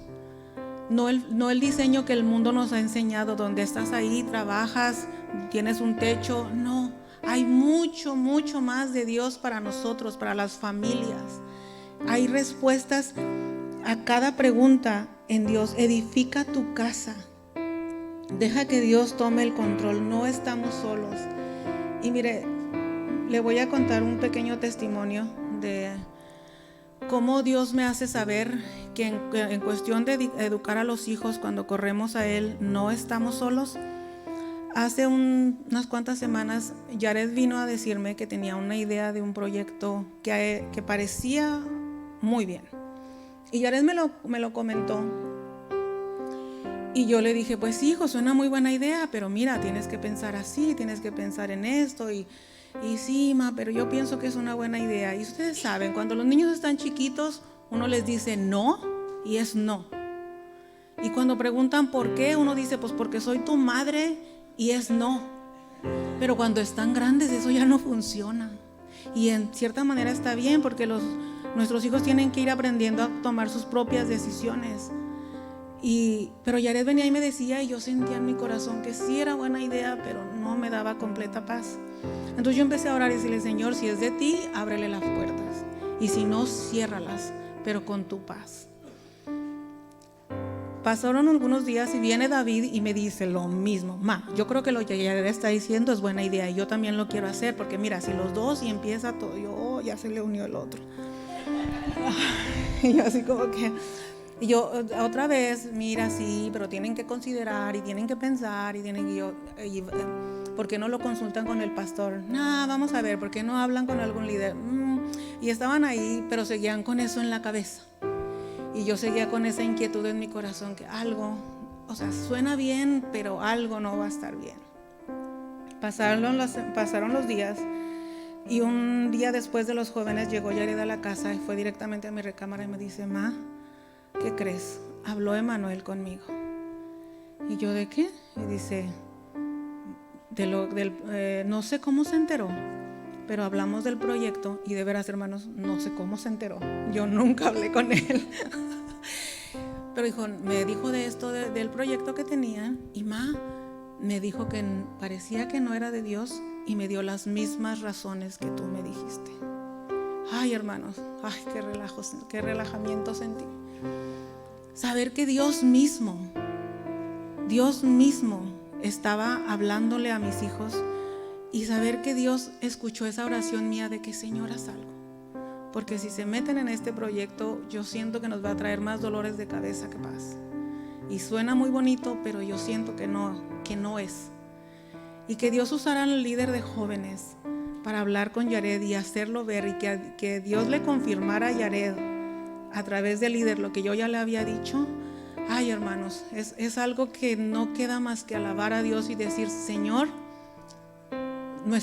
No el diseño que el mundo nos ha enseñado, donde estás ahí, trabajas, tienes un techo. No, hay mucho, mucho más de Dios para nosotros, para las familias. Hay respuestas a cada pregunta en Dios. Edifica tu casa. Deja que Dios tome el control. No estamos solos. Y mire, le voy a contar un pequeño testimonio de cómo Dios me hace saber que en cuestión de educar a los hijos, cuando corremos a Él, no estamos solos. Hace unas cuantas semanas, Yared vino a decirme que tenía una idea de un proyecto que parecía muy bien. Y Yared me lo comentó. Y yo le dije, pues hijo, suena muy buena idea, pero mira, tienes que pensar así, tienes que pensar en esto. Y sí, ma, pero yo pienso que es una buena idea. Y ustedes saben, cuando los niños están chiquitos, uno les dice no y es no. Y cuando preguntan por qué, uno dice, pues porque soy tu madre y es no. Pero cuando están grandes, eso ya no funciona. Y en cierta manera está bien, porque nuestros hijos tienen que ir aprendiendo a tomar sus propias decisiones. Pero Yared venía y me decía, y yo sentía en mi corazón que sí era buena idea, pero no me daba completa paz. Entonces yo empecé a orar y decirle, Señor, si es de ti, ábrele las puertas, y si no, ciérralas, pero con tu paz. Pasaron algunos días y viene David y me dice lo mismo. Ma, yo creo que lo que Yared está diciendo es buena idea y yo también lo quiero hacer, porque mira, si los dos y empieza todo, ya se le unió el otro. Y yo así como que... Y yo otra vez, mira, sí, pero tienen que considerar y tienen que pensar ¿por qué no lo consultan con el pastor? No, vamos a ver, ¿por qué no hablan con algún líder? Y estaban ahí, pero seguían con eso en la cabeza. Y yo seguía con esa inquietud en mi corazón, que algo, o sea, suena bien, pero algo no va a estar bien. Pasaron los días y un día después de los jóvenes llegó Yared a la casa y fue directamente a mi recámara y me dice, ma, ¿qué crees? Habló Emanuel conmigo. Y yo, ¿de qué? Y dice, no sé cómo se enteró, pero hablamos del proyecto y de veras, hermanos, no sé cómo se enteró. Yo nunca hablé con él. Pero me dijo de esto, del proyecto que tenían, y me dijo que parecía que no era de Dios y me dio las mismas razones que tú me dijiste. Ay, hermanos, ay, qué relajamiento sentí. Saber que Dios mismo estaba hablándole a mis hijos y saber que Dios escuchó esa oración mía de que Señor, haz algo. Porque si se meten en este proyecto, yo siento que nos va a traer más dolores de cabeza que paz. Y suena muy bonito, pero yo siento que no es. Y que Dios usará al líder de jóvenes para hablar con Yared y hacerlo ver, y que Dios le confirmara a Yared a través del líder lo que yo ya le había dicho. Ay, hermanos, es algo que no queda más que alabar a Dios y decir, Señor,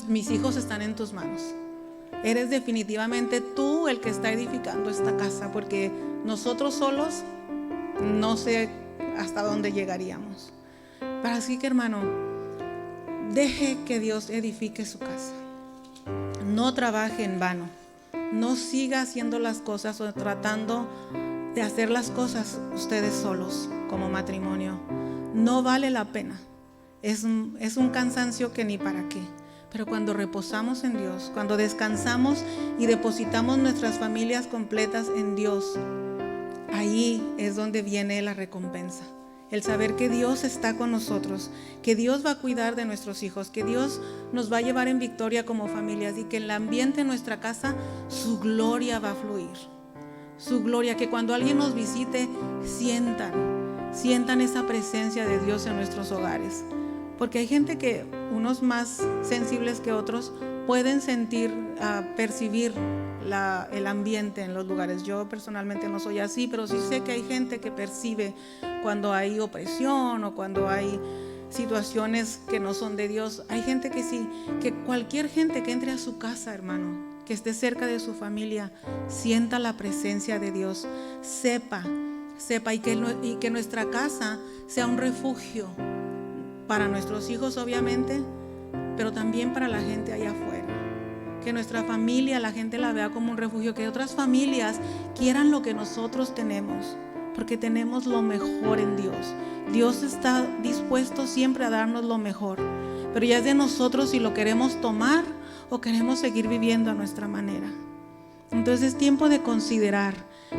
mis hijos están en tus manos. Eres definitivamente tú el que está edificando esta casa, porque nosotros solos no sé hasta dónde llegaríamos. Pero así que, hermano, deje que Dios edifique su casa. No trabaje en vano. No siga haciendo las cosas o tratando de hacer las cosas ustedes solos como matrimonio. No vale la pena. Es un cansancio que ni para qué. Pero cuando reposamos en Dios, cuando descansamos y depositamos nuestras familias completas en Dios, ahí es donde viene la recompensa. El saber que Dios está con nosotros, que Dios va a cuidar de nuestros hijos, que Dios nos va a llevar en victoria como familias y que en el ambiente de nuestra casa su gloria va a fluir. Su gloria, que cuando alguien nos visite sientan esa presencia de Dios en nuestros hogares. Porque hay gente que, unos más sensibles que otros, pueden sentir, percibir el ambiente en los lugares. Yo personalmente no soy así, pero sí sé que hay gente que percibe cuando hay opresión o cuando hay situaciones que no son de Dios. Hay gente que sí, que cualquier gente que entre a su casa, hermano, que esté cerca de su familia, sienta la presencia de Dios, sepa y que nuestra casa sea un refugio para nuestros hijos, obviamente, pero también para la gente allá afuera. Que nuestra familia, la gente la vea como un refugio, que otras familias quieran lo que nosotros tenemos, porque tenemos lo mejor en Dios. Dios está dispuesto siempre a darnos lo mejor, pero ya es de nosotros si lo queremos tomar o queremos seguir viviendo a nuestra manera. Entonces es tiempo de considerar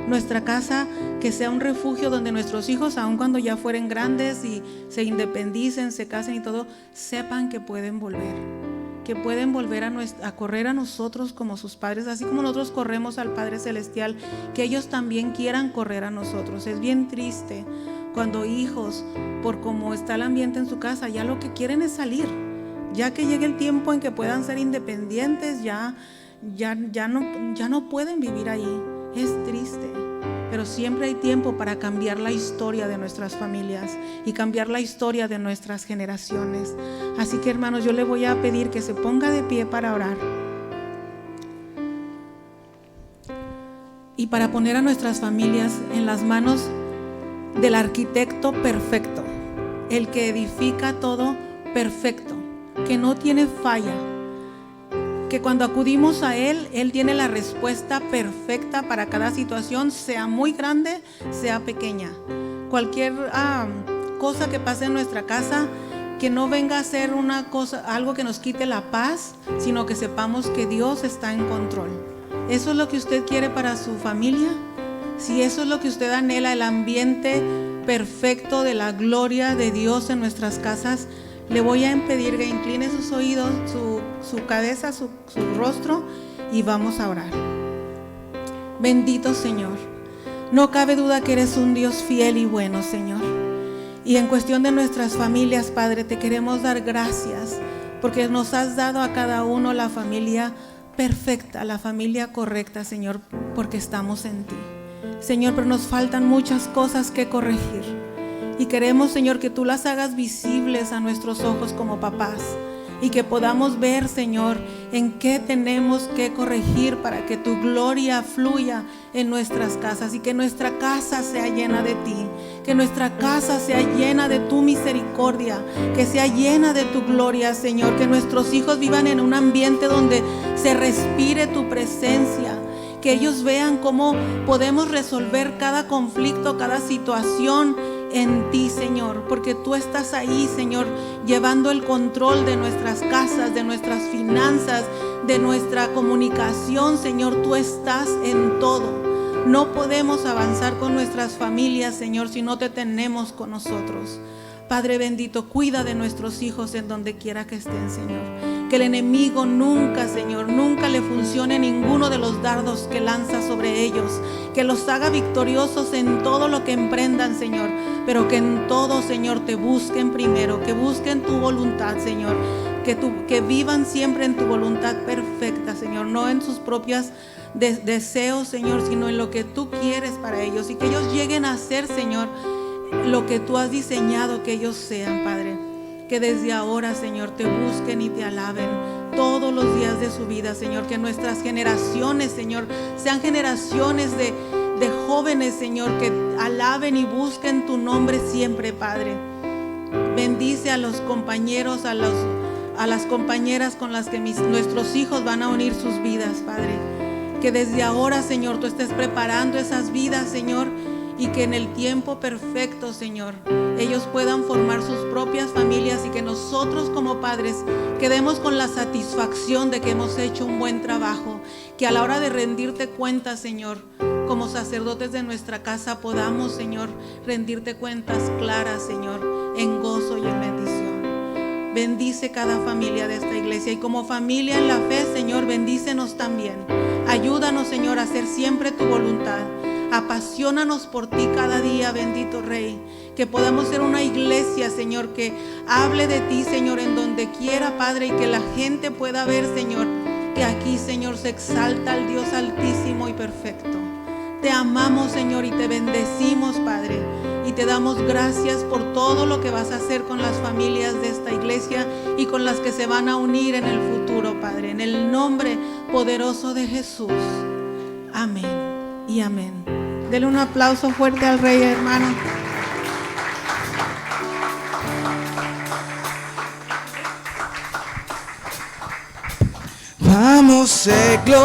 nuestra casa, que sea un refugio donde nuestros hijos, aun cuando ya fueren grandes y se independicen, se casen y todo, sepan que pueden volver a correr a nosotros como sus padres, así como nosotros corremos al Padre Celestial, que ellos también quieran correr a nosotros. Es bien triste cuando hijos, por cómo está el ambiente en su casa, ya lo que quieren es salir, ya que llegue el tiempo en que puedan ser independientes, ya no pueden vivir ahí. Es triste, pero siempre hay tiempo para cambiar la historia de nuestras familias y cambiar la historia de nuestras generaciones. Así que, hermanos, yo le voy a pedir que se ponga de pie para orar y para poner a nuestras familias en las manos del arquitecto perfecto, el que edifica todo perfecto, que no tiene falla, que cuando acudimos a Él, Él tiene la respuesta perfecta para cada situación, sea muy grande, sea pequeña. Cualquier cosa que pase en nuestra casa, que no venga a ser algo que nos quite la paz, sino que sepamos que Dios está en control. ¿Eso es lo que usted quiere para su familia? Si eso es lo que usted anhela, el ambiente perfecto de la gloria de Dios en nuestras casas, le voy a pedir que incline sus oídos, su cabeza, su rostro, y vamos a orar. Bendito Señor, no cabe duda que eres un Dios fiel y bueno, Señor. Y en cuestión de nuestras familias, Padre, te queremos dar gracias porque nos has dado a cada uno la familia perfecta, la familia correcta, Señor, porque estamos en ti. Señor, pero nos faltan muchas cosas que corregir. Y queremos, Señor, que tú las hagas visibles a nuestros ojos como papás y que podamos ver, Señor, en qué tenemos que corregir para que tu gloria fluya en nuestras casas y que nuestra casa sea llena de ti, que nuestra casa sea llena de tu misericordia, que sea llena de tu gloria, Señor, que nuestros hijos vivan en un ambiente donde se respire tu presencia, que ellos vean cómo podemos resolver cada conflicto, cada situación en ti, Señor, porque tú estás ahí, Señor, llevando el control de nuestras casas, de nuestras finanzas, de nuestra comunicación, Señor. Tú estás en todo. No podemos avanzar con nuestras familias, Señor, si no te tenemos con nosotros. Padre bendito, cuida de nuestros hijos en donde quiera que estén, Señor. Que el enemigo nunca, Señor, nunca le funcione ninguno de los dardos que lanza sobre ellos. Que los haga victoriosos en todo lo que emprendan, Señor. Pero que en todo, Señor, te busquen primero. Que busquen tu voluntad, Señor. Que vivan siempre en tu voluntad perfecta, Señor. No en sus propios deseos, Señor, sino en lo que tú quieres para ellos. Y que ellos lleguen a ser, Señor, lo que tú has diseñado que ellos sean, Padre. Que desde ahora, Señor, te busquen y te alaben todos los días de su vida, Señor. Que nuestras generaciones, Señor, sean generaciones de jóvenes, Señor, que alaben y busquen tu nombre siempre, Padre. Bendice a los compañeros, a las compañeras con las que nuestros hijos van a unir sus vidas, Padre. Que desde ahora, Señor, tú estés preparando esas vidas, Señor, y que en el tiempo perfecto, Señor, ellos puedan formar sus propias familias y que nosotros como padres quedemos con la satisfacción de que hemos hecho un buen trabajo, que a la hora de rendirte cuentas, Señor, como sacerdotes de nuestra casa podamos, Señor, rendirte cuentas claras, Señor, en gozo y en bendición. Bendice cada familia de esta iglesia y como familia en la fe, Señor, bendícenos también. Ayúdanos, Señor, a hacer siempre tu voluntad. Apasionanos por ti cada día, bendito Rey. que podamos ser una iglesia, Señor, que hable de ti, Señor, en donde quiera, Padre, y que la gente pueda ver, Señor, que aquí, Señor, se exalta al Dios altísimo y perfecto. Te amamos, Señor, y te bendecimos, Padre, y te damos gracias por todo lo que vas a hacer con las familias de esta iglesia y con las que se van a unir en el futuro, Padre, en el nombre poderoso de Jesús. Amén y amén. Denle un aplauso fuerte al Rey, hermano. Vamos, gloria.